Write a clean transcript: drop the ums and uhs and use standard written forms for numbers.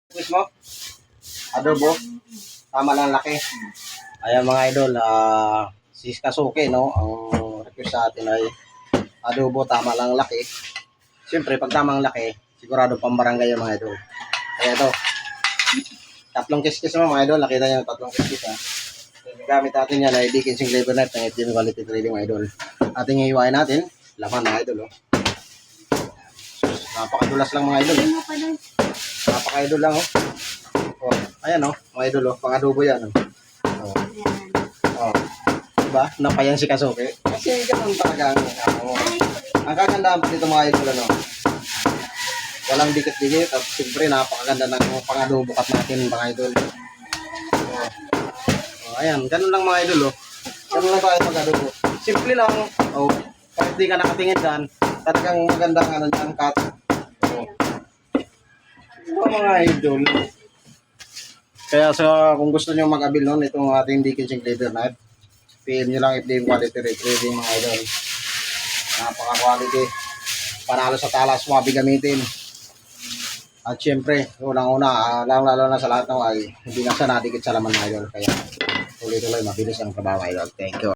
Mismo, adobo, tama lang laki. Ayan mga idol, si Kasuke, no? Ang request sa atin ay adobo, tama lang laki. Siyempre, pag tamang laki, sigurado pambarangay yung mga idol. Kaya ito, tatlong kiskis mo mga idol, nakita nyo tatlong kiskis ha. Gamit natin yan ay Dickinson Flavor Knife ng FDM Quality Trading mga idol. Ating hihiwain natin, laman mga idol. Oh. Napakadulas lang mga idol. Napaka-idol lang oh. Oh, ayan oh, mga idol oh, pang-adobo yan oh. Oh. Oh. Diba? Napayan si Kasuke. Kasi ganun talaga ang kagandahan pa dito mga idol ano. Walang dikit-dikit at siyempre napakaganda ng pang-adobo cut natin mga idol. Oh. Oh, ayan, ganun lang mga idol oh. Ganun lang tayo mag-adobo. Simple lang oh. Kahit di ka nakatingin dyan, talagang magandang ano dyan cut. Oh. Mga idol. Kaya kung gusto niyo mag-abil noon itong ating Dickinson Flavor Knife, PM nyo lang FDM Quality Trading mga idol. Napaka-quality. Panalo sa talas, swabe gamitin. At syempre, unang-una, lalo na sa lahat ng ay hindi na siya nadikit sa laman mga idol. Kaya tuloy-tuloy, mabilis ang trabaho idol. Thank you.